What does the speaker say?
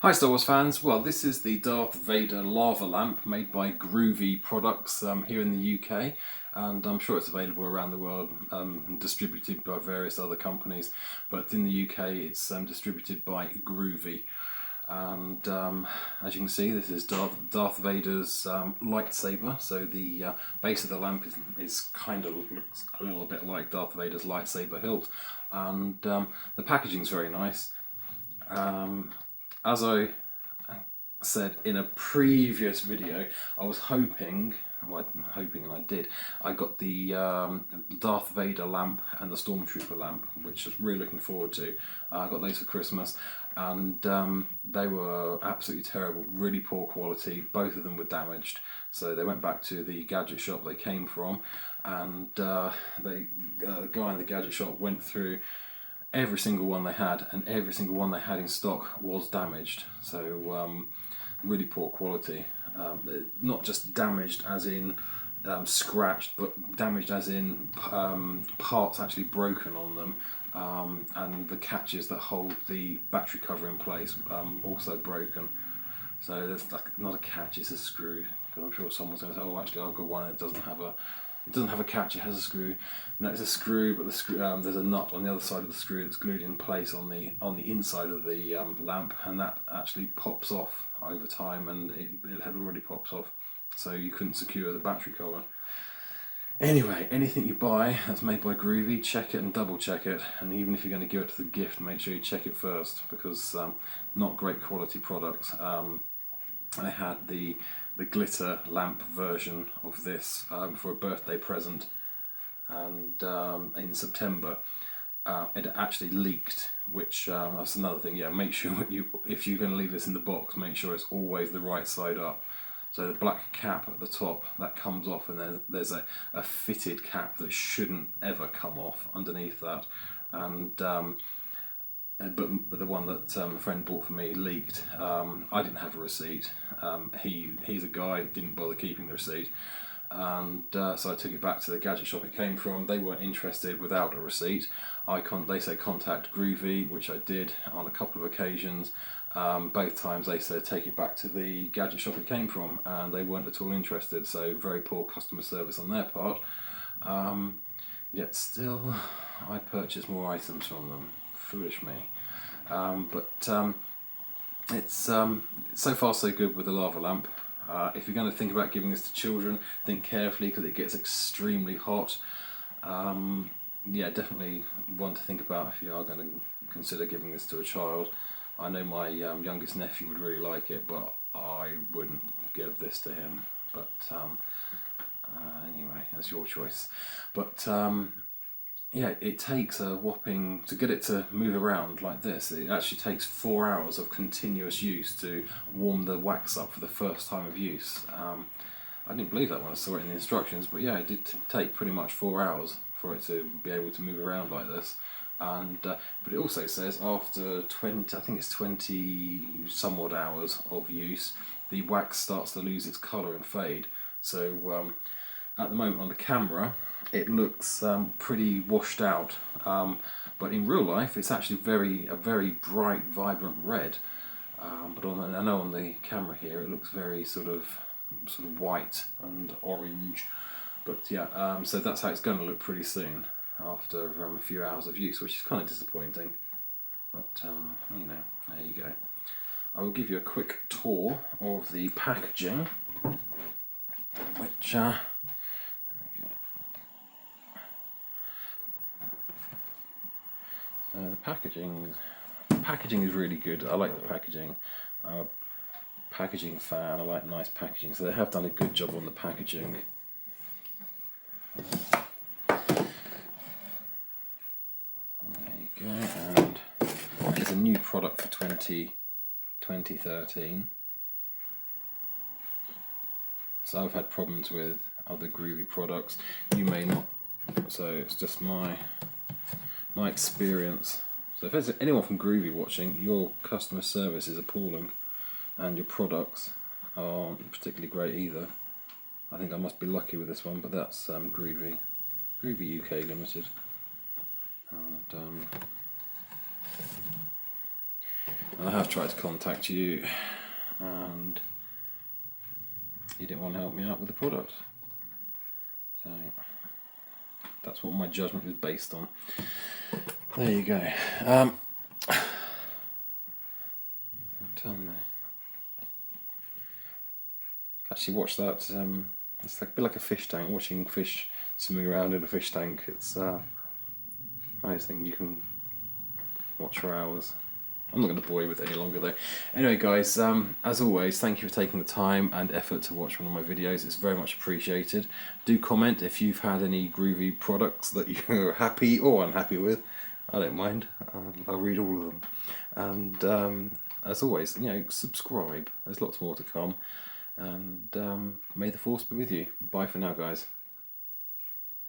Hi Star Wars fans, well this is the Darth Vader lava lamp made by Groovy Products here in the UK, and I'm sure it's available around the world, distributed by various other companies, but in the UK it's distributed by Groovy. And as you can see, this is Darth Vader's lightsaber. So the base of the lamp is kind of looks a little bit like Darth Vader's lightsaber hilt, and the packaging is very nice. As I said in a previous video, I was hoping, well, and I did, I got the Darth Vader lamp and the Stormtrooper lamp, which I was really looking forward to. I got those for Christmas, and they were absolutely terrible, really poor quality. Both of them were damaged, so they went back to the gadget shop they came from, and the guy in the gadget shop went through every single one they had, and every single one they had in stock was damaged. So really poor quality. Not just damaged as in scratched, but damaged as in parts actually broken on them, and the catches that hold the battery cover in place also broken. So there's like not a catch, it's a screw. Because I'm sure someone's going to say, "Oh, actually, I've got one. It doesn't have a catch. It has a screw." No, it's a screw, but the screw there's a nut on the other side of the screw that's glued in place on the inside of the lamp, and that actually pops off over time, and it had already popped off, so you couldn't secure the battery cover. Anyway, anything you buy that's made by Groovy, check it and double check it, and even if you're going to give it to the gift, make sure you check it first, because not great quality products. I had the glitter lamp version of this for a birthday present, and in September it actually leaked, which that's another thing. Yeah, make sure if you're going to leave this in the box, make sure it's always the right side up. So the black cap at the top, that comes off, and there's a fitted cap that shouldn't ever come off underneath that, and but the one that a friend bought for me leaked. I didn't have a receipt. He's a guy, didn't bother keeping the receipt, and so I took it back to the gadget shop it came from. They weren't interested without a receipt. They said contact Groovy, which I did on a couple of occasions. Both times they said take it back to the gadget shop it came from, and they weren't at all interested. So very poor customer service on their part. Yet still, I purchased more items from them. Foolish me. It's so far so good with the lava lamp. If you're going to think about giving this to children, think carefully, because it gets extremely hot. Yeah, definitely one to think about if you are going to consider giving this to a child. I know my youngest nephew would really like it, but I wouldn't give this to him. But anyway, that's your choice. But yeah, it takes a whopping, to get it to move around like this, it actually takes 4 hours of continuous use to warm the wax up for the first time of use. I didn't believe that when I saw it in the instructions, but yeah, it did take pretty much 4 hours for it to be able to move around like this. And but it also says after 20, I think it's 20 some odd hours of use, the wax starts to lose its colour and fade. So at the moment on the camera, it looks pretty washed out, but in real life it's actually a very bright, vibrant red. But I know on the camera here it looks very sort of white and orange. But yeah, so that's how it's going to look pretty soon after a few hours of use, which is kind of disappointing. But you know, there you go. I will give you a quick tour of the packaging, which the packaging is really good. I like the packaging. I'm a packaging fan. I like nice packaging, so they have done a good job on the packaging. There you go, and it's a new product for 2013. So I've had problems with other Groovy products. You may not. So it's just my experience. So if there's anyone from Groovy watching, your customer service is appalling, and your products aren't particularly great either. I think I must be lucky with this one, but that's Groovy UK Limited. And I have tried to contact you and you didn't want to help me out with the product. So that's what my judgment was based on. There you go. Turn there. Actually, watch that. It's like a bit like a fish tank. Watching fish swimming around in a fish tank. It's a nice thing you can watch for hours. I'm not going to bore you with it any longer though. Anyway guys, as always, thank you for taking the time and effort to watch one of my videos. It's very much appreciated. Do comment if you've had any groovy products that you're happy or unhappy with. I don't mind. I'll read all of them. And as always, subscribe. There's lots more to come. And may the force be with you. Bye for now guys.